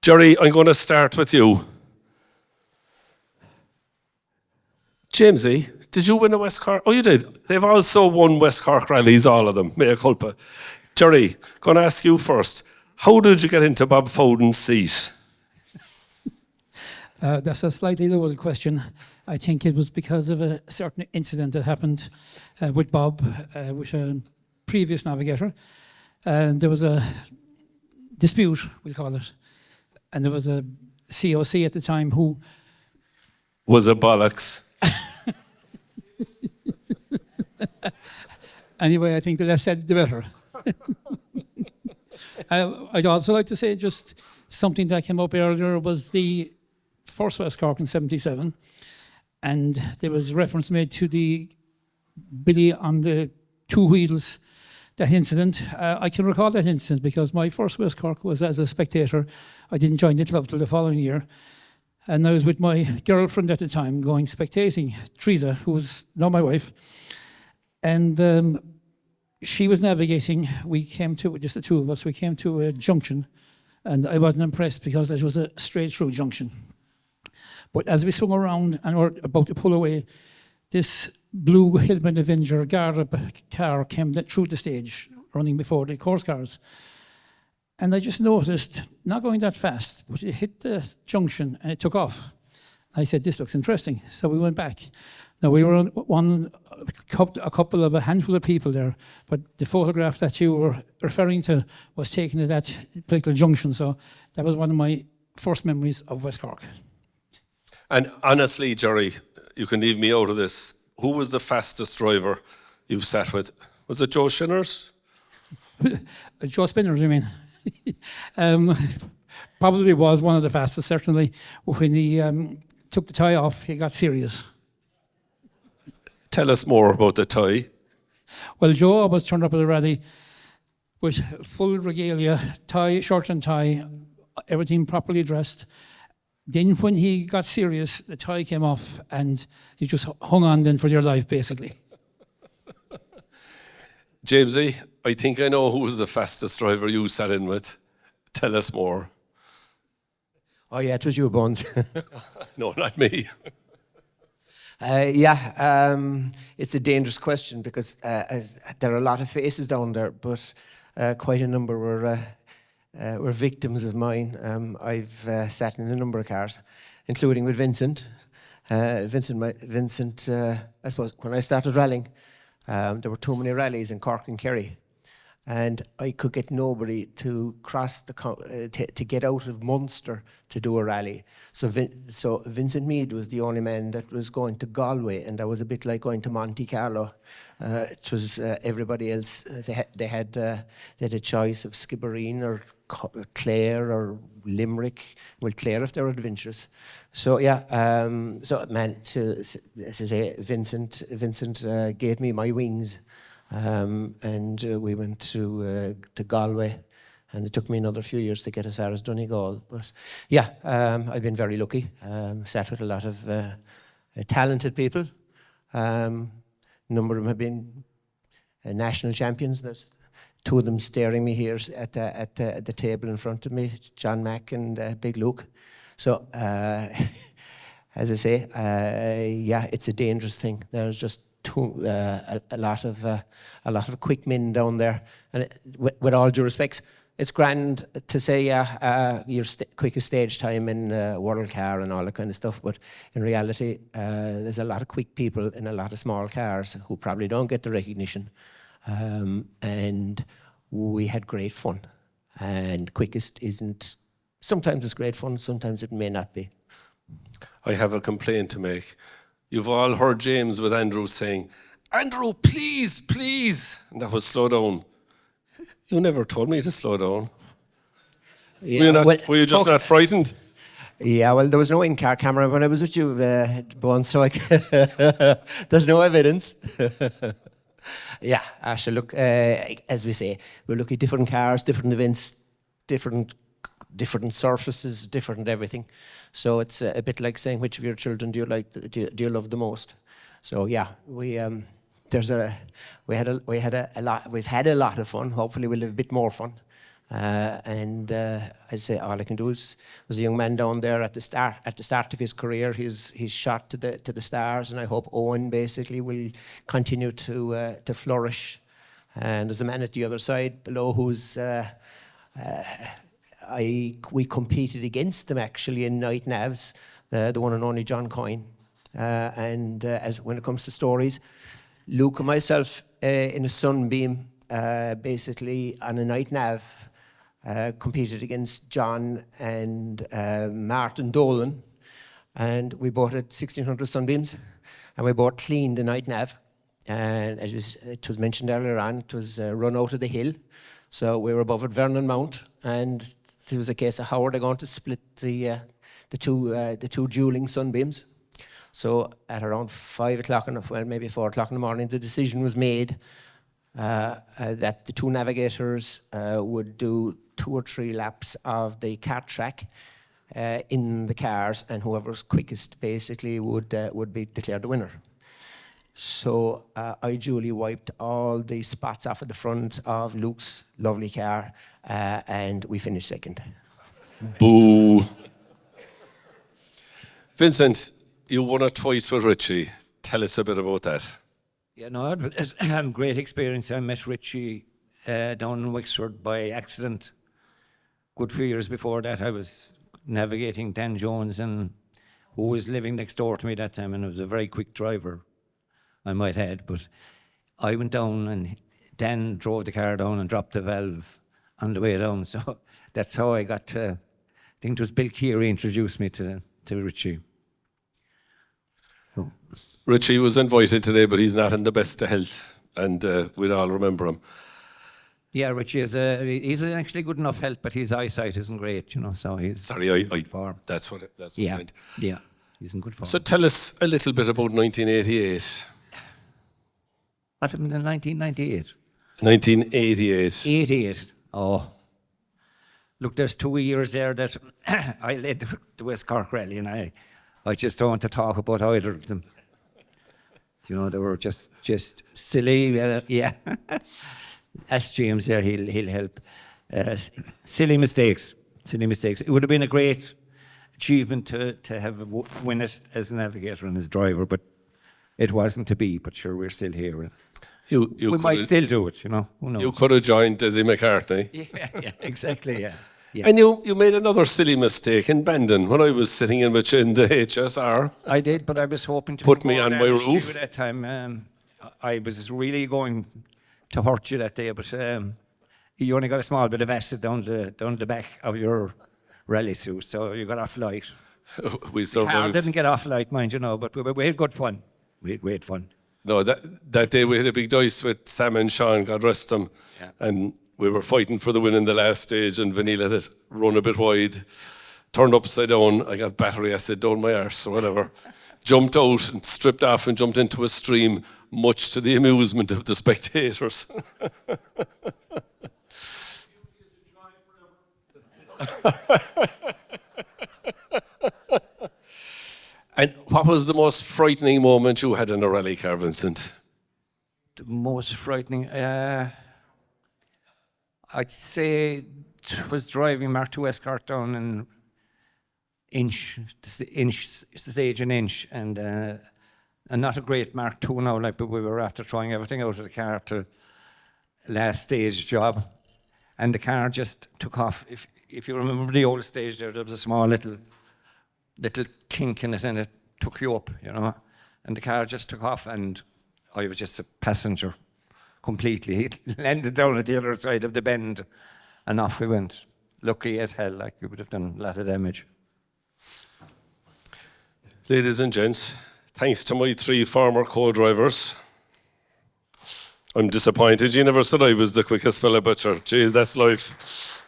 Jerry, I'm going to start with you. Jamesy, did you win a West Cork? Oh, you did. They've also won West Cork rallies, all of them. Mea culpa. Jerry, going to ask you first. How did you get into Bob Foden's seat? That's a slightly loaded question. I think it was because of a certain incident that happened with Bob, with a previous navigator. And there was a dispute, we'll call it. And there was a COC at the time who... Was a bollocks. Anyway, I think the less said, the better. I'd also like to say just something that came up earlier was the first West Cork in 77. And there was reference made to the Billy on the two wheels, that incident. I can recall that incident because my first West Cork was as a spectator. I didn't join the club till the following year. And I was with my girlfriend at the time going spectating, Teresa, who was now my wife. And she was navigating. We came to, just the two of us, we came to a junction. And I wasn't impressed because it was a straight through junction. But as we swung around and were about to pull away, this blue Hillman Avenger Garda car came through the stage, running before the course cars. And I just noticed, not going that fast, but it hit the junction and it took off. I said, this looks interesting. So we went back. Now, we were on a handful of people there, but the photograph that you were referring to was taken at that particular junction. So that was one of my first memories of West Cork. And honestly, Jerry, you can leave me out of this. Who was the fastest driver you've sat with? Was it Joe Shinners? Joe Spinners, you mean? Probably was one of the fastest, certainly. When he took the tie off, he got serious. Tell us more about the tie. Well, Joe was turned up at the rally with full regalia, tie, shirt and tie, everything properly dressed. Then when he got serious, the tie came off and you just hung on then for your life, basically. Jamesy, I think I know who was the fastest driver you sat in with. Tell us more. Oh yeah, it was you, Bones. No, not me. It's a dangerous question because there are a lot of faces down there, but quite a number were victims of mine. I've sat in a number of cars, including with Vincent. Vincent, I suppose, when I started rallying, there were too many rallies in Cork and Kerry, and I could get nobody to cross to get out of Munster to do a rally. So Vincent Meade was the only man that was going to Galway, and that was a bit like going to Monte Carlo. It was everybody else. They had a choice of Skibbereen or Clare or Limerick. Well, Clare if they're adventurous. So yeah, Vincent gave me my wings, and we went to Galway, and it took me another few years to get as far as Donegal. But yeah, I've been very lucky. Sat with a lot of talented people. A number of them have been national champions. There's two of them staring me here at the table in front of me, John Mack and Big Luke. So, as I say, yeah, it's a dangerous thing. There's just a lot of quick men down there, and with all due respect, it's grand to say, yeah, your quickest stage time in World Car and all that kind of stuff, but in reality, there's a lot of quick people in a lot of small cars who probably don't get the recognition. And we had great fun. And quickest isn't, sometimes it's great fun, sometimes it may not be. I have a complaint to make. You've all heard James with Andrew saying, Andrew, please, please. And that was slow down. You never told me to slow down. Yeah, were you just not frightened? Yeah, well, there was no in-car camera when I was with you, Bones, so there's no evidence. Yeah, actually, look, as we say, we're looking at different cars, different events, different surfaces, different everything. So it's a bit like saying, which of your children do you love the most? So yeah, we've had a lot of fun. Hopefully we'll have a bit more fun. And I say all I can do is there's a young man down there at the start of his career. He's shot to the stars, and I hope Owen basically will continue to flourish. And there's a man at the other side below who's we competed against them actually in night navs, the one and only John Coyne. And as when it comes to stories, Luke and myself in a sunbeam, basically on a night nav, competed against John and Martin Dolan, and we both had 1600 sunbeams, and we both cleaned the night nav. And as it was mentioned earlier on, it was run out of the hill, so we were above at Vernon Mount, and it was a case of how are they going to split the two dueling sunbeams. So at around 5 o'clock, maybe 4 o'clock in the morning, the decision was made that the two navigators would do 2 or 3 laps of the kart track in the cars, and whoever's quickest basically would be declared the winner. So I duly wiped all the spots off of the front of Luke's lovely car, and we finished second. Boo. Vincent, you won it twice with Richie. Tell us a bit about that. Yeah, no, it was great experience. I met Richie down in Wexford by accident. Good few years before that, I was navigating Dan Jones, and who was living next door to me that time, and he was a very quick driver, I might add. But I went down, and Dan drove the car down and dropped the valve on the way down. So that's how I got to, I think it was Bill Keary introduced me to Richie. So. Richie was invited today, but he's not in the best of health, and we'd all remember him. Yeah, Richie he's actually good enough health, but his eyesight isn't great, so he's... Sorry, form. That's what Yeah, I meant. yeah, he's in good form. So tell us a little bit about 1988. What happened in 1998? 1988. 88, oh. Look, there's 2 years there that I led the West Cork Rally, and I just don't want to talk about either of them. They were just silly, yeah. Ask James there, he'll help. Silly mistakes. It would have been a great achievement to have win it as a navigator and as driver, but it wasn't to be. But sure, we're still here. We might still do it, Who knows? You could have joined Desi McCartney. Yeah, exactly, yeah. And you made another silly mistake in Bandon when I was sitting in with you in the HSR. I did, but I was hoping to put me on my roof. At that time, I was really going to hurt you that day, but you only got a small bit of acid down the back of your rally suit, so you got off light. We survived. I didn't get off light, mind but we had good fun. We had great fun. No, that day we had a big dice with Sam and Sean, God rest them, and we were fighting for the win in the last stage, and Vanille had it run a bit wide, turned upside down. I got battery acid down my arse or whatever. Jumped out and stripped off and jumped into a stream, much to the amusement of the spectators. And what was the most frightening moment you had in a rally car, Vincent? The most frightening, I'd say it was driving Mark II West Cork down an inch, stage an inch, and not a great Mark II now, but we were after trying everything out of the car to last stage job, and the car just took off. If you remember the old stage there was a small little kink in it, and it took you up, and the car just took off, and I was just a passenger completely. It landed down at the other side of the bend, and off we went. Lucky as hell, we would have done a lot of damage. Ladies and gents, thanks to my 3 former co-drivers. I'm disappointed you never said I was the quickest fella, but sure, geez, that's life.